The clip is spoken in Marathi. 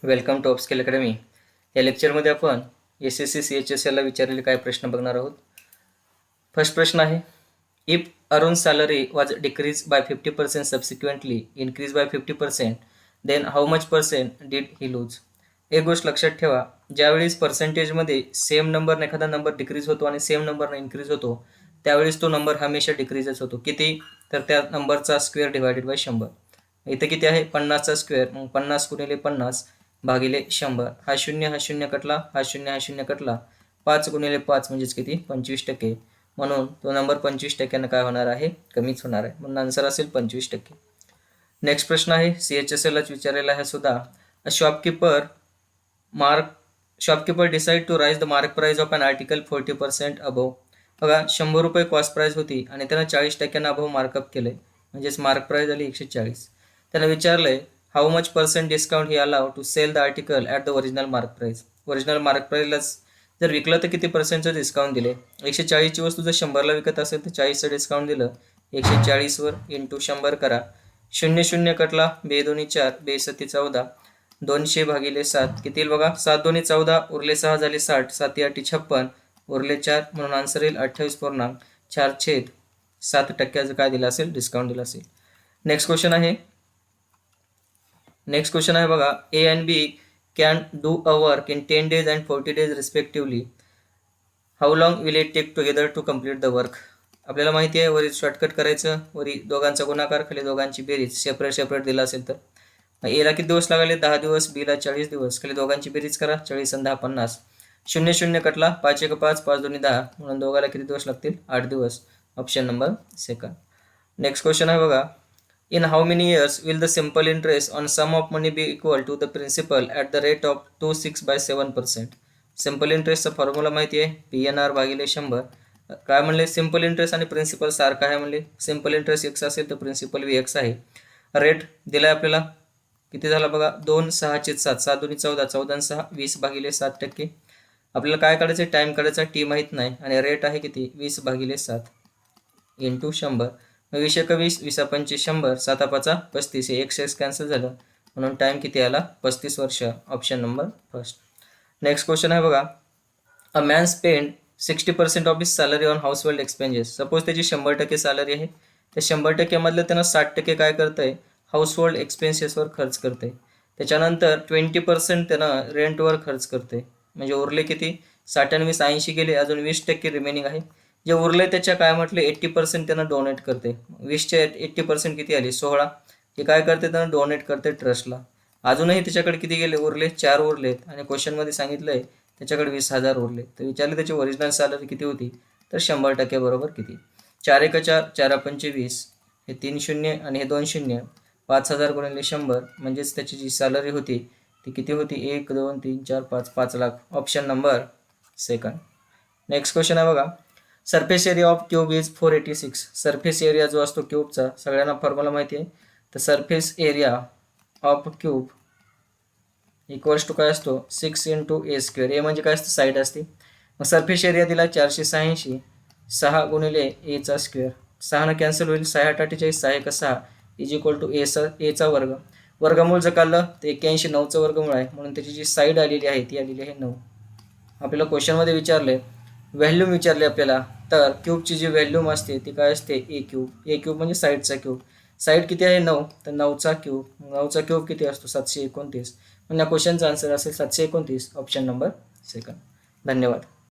Welcome to upskill academy. या लेक्चरमध्ये आपण SSC CHSL ला विचारलेले काही प्रश्न बघणार आहोत. फर्स्ट प्रश्न आहे, if Arun salary was decrease by 50% subsequently increase by 50%, then how much percent did he lose. एक गोष्ट लक्षात ठेवा, ज्यावेळेस पर्सेंटेजमध्ये सेम नंबरने एखादा नंबर डिक्रीज होतो आणि सेम नंबरने इन्क्रीज होतो, त्यावेळेस तो नंबर हमेशा डिक्रीजच होतो. किती? तर त्या नंबरचा स्क्वेअर डिवायडेड बाय 100. इथे किती आहे? 50चा स्क्वेअर, मग 50 गुणिले 50 भागिले 100. हा शून्य कटला, हा शून्य कटला. 5 गुणिले 5 म्हणजेच किती? 25%. म्हणून तो नंबर 25% काय होणार आहे? कमीच होणार आहे. म्हणून आन्सर असेल 25%. नेक्स्ट प्रश्न आहे, CHSL लाच विचारलेला आहे सुद्धा. Shopkeeper decide to raise the mark price of an article 40% above. बघा, 100 रुपये कॉस्ट प्राइस होती आणि त्यानं 40% अबव मार्कअप केलंय, म्हणजेच मार्क प्राइस झाली 140. त्यानं विचारलंय how much percent discount he allow to sell the article at the original mark price. Original mark प्राइसलाच जर विकलं तर किती पर्सेंटचं डिस्काउंट दिले? 140ची वस्तू जर 100ला विकत असेल तर 40चं डिस्काउंट दिलं. 140वर इंटू 100 करा. 0 कटला, 2 दोन्ही 4, 2 सत्ती 14, 200 भागिले 7 किती येईल बघा? 7 दोन्ही 14, उरले 6 झाले 60, 7 8 56, उरले 4, म्हणून आन्सर येईल 28.4/7% काय दिलं असेल? डिस्काउंट दिलं असेल. नेक्स्ट क्वेश्चन आहे बघा, A and B can do a work in 10 days and 40 days respectively. How long will it take together to complete the work? आपल्याला माहिती आहे, वरी शॉर्टकट करायचं, वरी दोघांचा गुणाकार, खाली दोघांची बेरीज. सेपरेट दिला असेल तर एला किती दिवस लागले? 10 दिवस, बीला 40 दिवस. खाली दोघांची बेरीज करा, 40 आणि 10 50. 0 कटला, 5 1 5, 5 2 10, म्हणून दोघाला किती दिवस लागतील? 8 दिवस. Option number second. Next question आहे बघा, in how many years will the simple interest on sum of money be equal to the principal at the rate of 26/7%? Simple इंटरेस्टचा फॉर्म्युला माहिती आहे, PNR भागिले 100. काय म्हणले? सिंपल इंटरेस्ट आणि प्रिन्सिपल सारखा आहे म्हणले. सिंपल इंटरेस्ट x असेल तर प्रिन्सिपल बी x आहे. रेट दिलाय आपल्याला, किती झाला बघा? 2 6 7, 7 2 14, 14 आणि 6 20 भागिले 7%. आपल्याला काय काढायचं? टाइम काढायचा, टी माहीत नाही, आणि रेट आहे किती? 20/7 इंटू 100. 20 1 20, 20 25 100, 7 5 35. हे x कॅन्सल झालं, म्हणून टाइम किती आला? 35 वर्ष. Option number first. Next question आहे बघा, a man spend 60% of his salary on house hold expenses. Suppose त्याची 100% सॅलरी आहे, त्या 100% मधलं त्यानं 60% काय करतंय? हाऊस होल्ड एक्सपेन्सेसवर खर्च करते. त्याच्यानंतर 20% त्यानं रेंटवर खर्च करते. म्हणजे उरले किती? 60 आणि 20 80 गेले, अजून 20% रिमेनिंग आहे. जे उरले त्याच्या काय म्हटले? 80% त्यानं डोनेट करते. 20च्या 80% किती आली? 16. हे काय करते? त्यानं डोनेट करते ट्रस्टला. अजूनही त्याच्याकडे किती गेले? उरले 4 उरलेत, आणि क्वेश्चनमध्ये सांगितलंय त्याच्याकडे 20,000 उरले. तर विचारले त्याची ओरिजिनल सॅलरी किती होती? तर 100% बरोबर किती? 4 1 4, 4 5 20, हे 3 0 आणि हे 2 0. 5,000 गुणिले 100, म्हणजेच त्याची जी सॅलरी होती ती किती होती? 1 2 3 4 5, 5 lakh. Option number second. Next question आहे बघा, surface area of cube is 486. Surface area जो असतो क्यूबचा, सगळ्यांना फॉर्म्युला माहिती आहे. तर surface area of cube equals to काय असतो? 6 × A². ए म्हणजे काय असतं? साईड असते. मग सरफेस एरिया दिला 486, 6 गुणिले एचा स्क्वेअर. 6 कॅन्सल होईल, 6 8 48, 6 1 6 इज इक्वल टू एचा वर्ग. वर्गमूळ जर काढलं तर 81 9चं वर्गमूळ आहे, म्हणून त्याची जी साईड आलेली आहे ती आलेली आहे 9. आपल्याला क्वेश्चनमध्ये विचारले, व्हॅल्यूम विचारले आपल्याला, तर क्यूबची जी व्हॅल्यूम असते ती काय असते? ए क्यूब म्हणजे साईडचा क्यूब. साईड किती आहे? 9, तर 9चा क्यूब. 9चा क्यूब किती असतो? 729. म्हणजे या क्वेश्चनचा आन्सर असेल 729. Option number second. धन्यवाद.